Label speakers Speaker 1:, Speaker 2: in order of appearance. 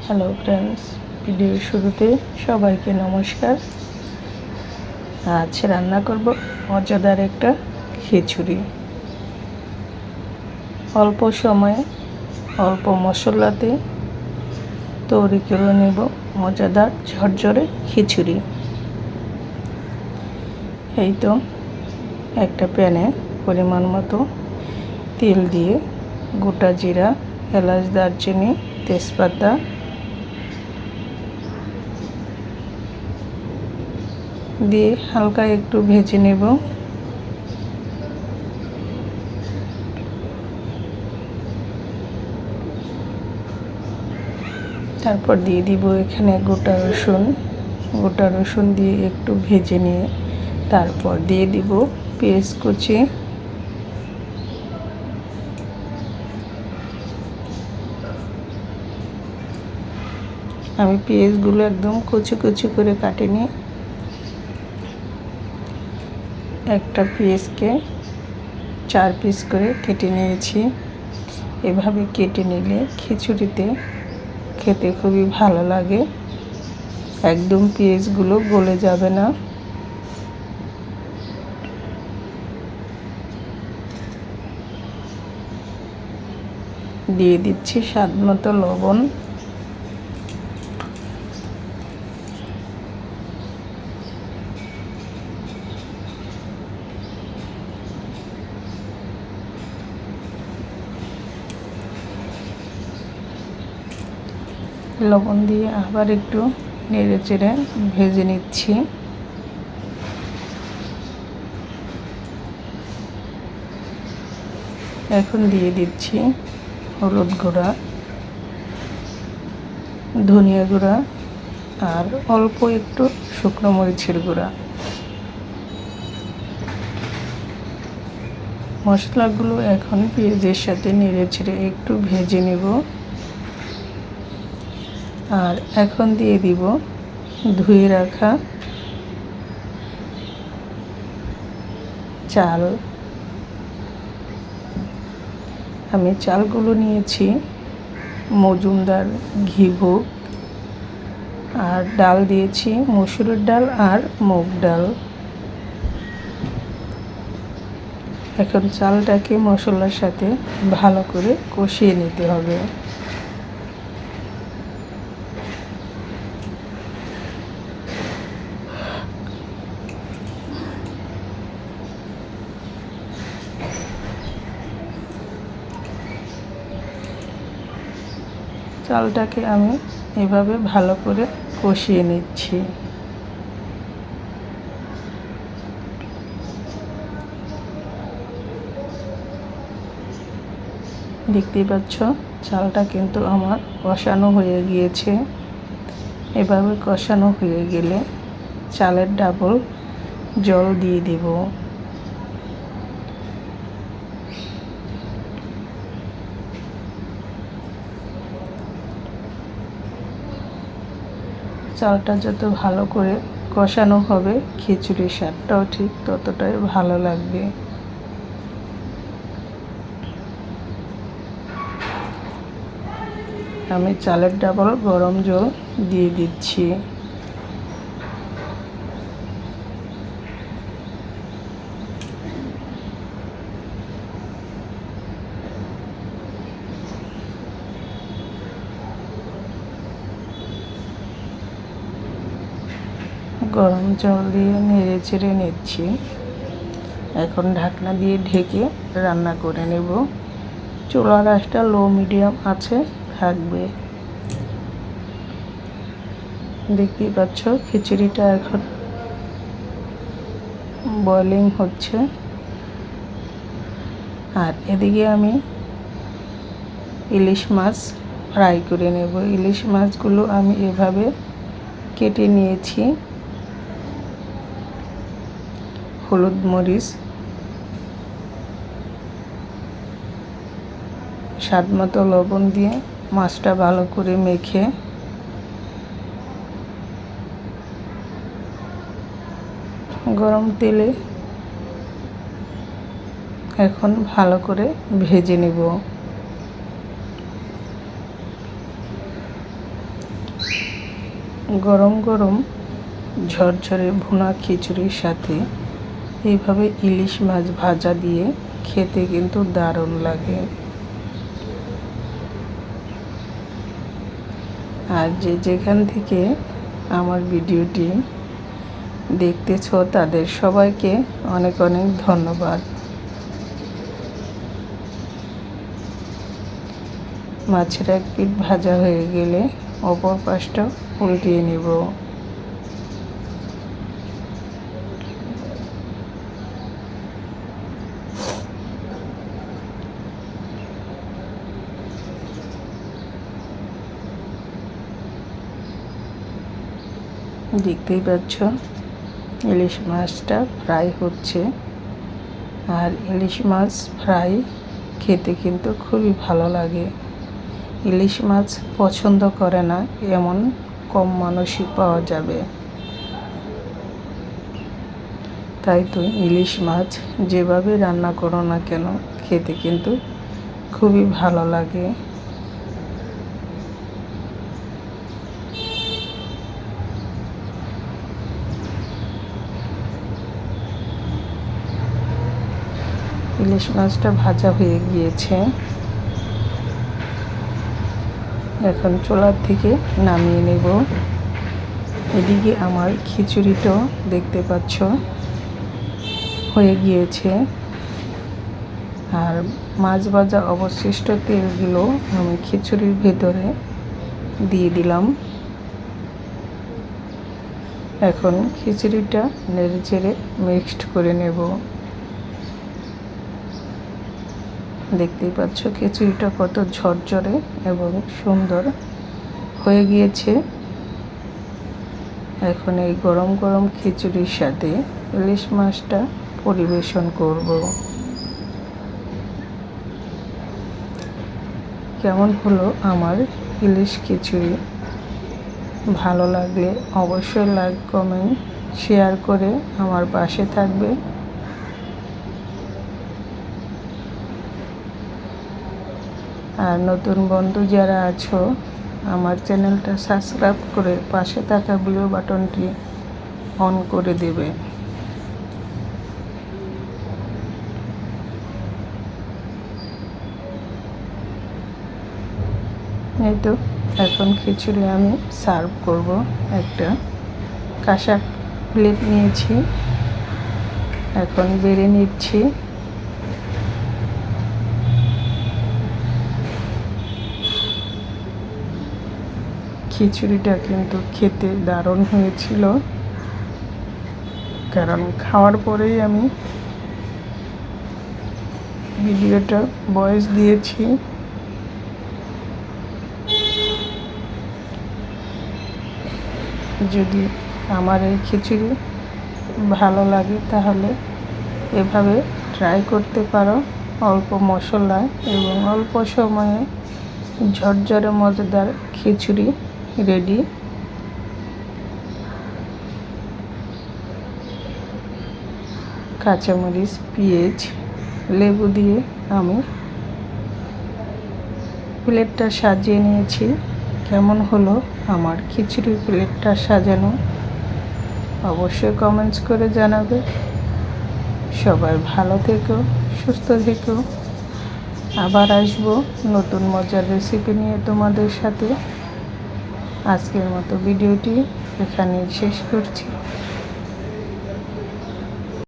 Speaker 1: Hello friends, ভিডিওর শুরুতে সবাইকে নমস্কার। আজ রান্না করব মজাদার একটা খিচুড়ি। অল্প সময়ে অল্প মশলাতে তৈরি করে নেব মজাদার ঝরঝরে খিচুড়ি। এই তো একটা প্যানে পরিমাণ মতো তেল দিয়ে গোটা জিরা, এলাচ, দারচিনি, তেজপাতা দিয়ে হালকা একটু ভেজে নেব। তারপর দিয়ে দিব এখানে গোটা রসুন দিয়ে একটু ভেজে নিয়ে তারপর দিয়ে দিব পেঁয়াজ কুচি, আমি পেঁয়াজগুলো একদম কুচি কুচি করে কাটিনি। একটা পেঁয়াজকে 4 পিস করে কেটে নিয়েছি। এভাবে কেটে নিলে খিচুড়িতে খেতে খুবই ভালো লাগে, একদম পেঁয়াজগুলো গলে যাবে না। দিয়ে দিচ্ছি স্বাদ মতো লবণ, লবণ দিয়ে আবার একটু নেড়ে চেড়ে ভেজে নিচ্ছি। এখন দিয়ে দিচ্ছি হলুদ গুঁড়া, ধনিয়া গুঁড়া আর অল্প একটু শুকনো মরিচের গুঁড়া। মশলাগুলো এখন পেঁয়াজের সাথে নেড়ে চেড়ে একটু ভেজে নেব। আর এখন দিয়ে দিব ধুয়ে রাখা চাল। আমি চালগুলো নিয়েছি মজুমদার ঘিভোগ, আর ডাল দিয়েছি মসুরের ডাল আর মুগ ডাল। এখন চালটাকে মশলার সাথে ভালো করে কষিয়ে নিতে হবে। চালটাকে আমি এভাবে ভালো করে কষিয়ে নিচ্ছি। দেখতেই পাচ্ছ চালটা কিন্তু আমার কষানো হয়ে গিয়েছে। এভাবে কষানো হয়ে গেলে চালের ডাবল জল দিয়ে দেব। চালটা যত ভালো করে কষানো হবে খিচুড়ির স্বাদটাও ঠিক ততটাই ভালো লাগবে। আমি চালের ডাবল গরম জল দিয়ে দিচ্ছি। গরম জল দিয়ে নেড়ে চেড়ে নিচ্ছি। এখন ঢাকনা দিয়ে ঢেকে রান্না করে নেব। চুলার আঁচটা লো মিডিয়াম আছে থাকবে। দেখতেই পাচ্ছ খিচুড়িটা এখন বয়লিং হচ্ছে। আর এদিকে আমি ইলিশ মাছ ফ্রাই করে নেব। ইলিশ মাছগুলো আমি এভাবে কেটে নিয়েছি। হলুদ, মরিচ, স্বাদ মতো লবণ দিয়ে মাছটা ভালো করে মেখে গরম তেলে এখন ভালো করে ভেজে নেব। গরম গরম ঝরঝরে ভুনা খিচুড়ির সাথে এইভাবে ইলিশ মাছ ভাজা দিয়ে খেতে কিন্তু দারুণ লাগে। আর যেখান থেকে আমার ভিডিওটি দেখতেছ তাদের সবাইকে অনেক অনেক ধন্যবাদ। মাছের এক পিঠ ভাজা হয়ে গেলে অপর পাশটা উল্টিয়ে নেব। দেখতেই পাচ্ছ ইলিশ মাছটা ফ্রাই হচ্ছে। আর ইলিশ মাছ ফ্রাই খেতে কিন্তু খুবই ভালো লাগে। ইলিশ মাছ পছন্দ করে না এমন কম মানুষই পাওয়া যাবে। তাই তো ইলিশ মাছ যেভাবে রান্না করো না কেন খেতে কিন্তু খুবই ভালো লাগে। ইলিশ মাছটা ভাজা হয়ে গিয়েছে, এখন চুলার থেকে নামিয়ে নেব। এদিকে আমার খিচুড়িটাও দেখতে পাচ্ছ হয়ে গিয়েছে। আর মাছ ভাজা অবশিষ্ট তেলগুলো আমি খিচুড়ির ভেতরে দিয়ে দিলাম। এখন খিচুড়িটা নেড়েচেড়ে মিক্সড করে নেব। দেখতেই পাচ্ছ খিচুড়িটা কত ঝরঝরে এবং সুন্দর হয়ে গিয়েছে। এখন এই গরম গরম খিচুড়ির সাথে ইলিশ মাছটা পরিবেশন করব। কেমন হলো আমার ইলিশ খিচুড়ি? ভালো লাগলে অবশ্যই লাইক কমেন্ট শেয়ার করে আমার পাশে থাকবে। আর নতুন বন্ধু যারা আছো আমার চ্যানেলটা সাবস্ক্রাইব করে পাশে থাকা বেল বাটনটি অন করে দেবে। এই তো এখন খিচুড়ি আমি সার্ভ করব। একটা কাঁসা প্লেট নিয়েছি, এখন বেড়ে নিচ্ছি। খিচুড়িটা কিন্তু খেতে দারুণ হয়েছিল, কারণ খাওয়ার পরেই আমি ভিডিওটা ভয়েস দিয়েছি। যদি আমার এই খিচুড়ি ভালো লাগে তাহলে এভাবে ট্রাই করতে পারো। অল্প মশলায় এবং অল্প সময়ে ঝরঝরে মজাদার খিচুড়ি রেডি। কাঁচামরিচ, পেঁয়াজ, লেবু দিয়ে আমি প্লেটটা সাজিয়ে নিয়েছি। কেমন হলো আমার খিচুড়ির প্লেটটা সাজানো অবশ্যই কমেন্টস করে জানাবে। সবাই ভালো থেকো, সুস্থ থেকো। আবার আসবো নতুন মজার রেসিপি নিয়ে তোমাদের সাথে। আজকের মতো ভিডিওটি এখানে শেষ করছি।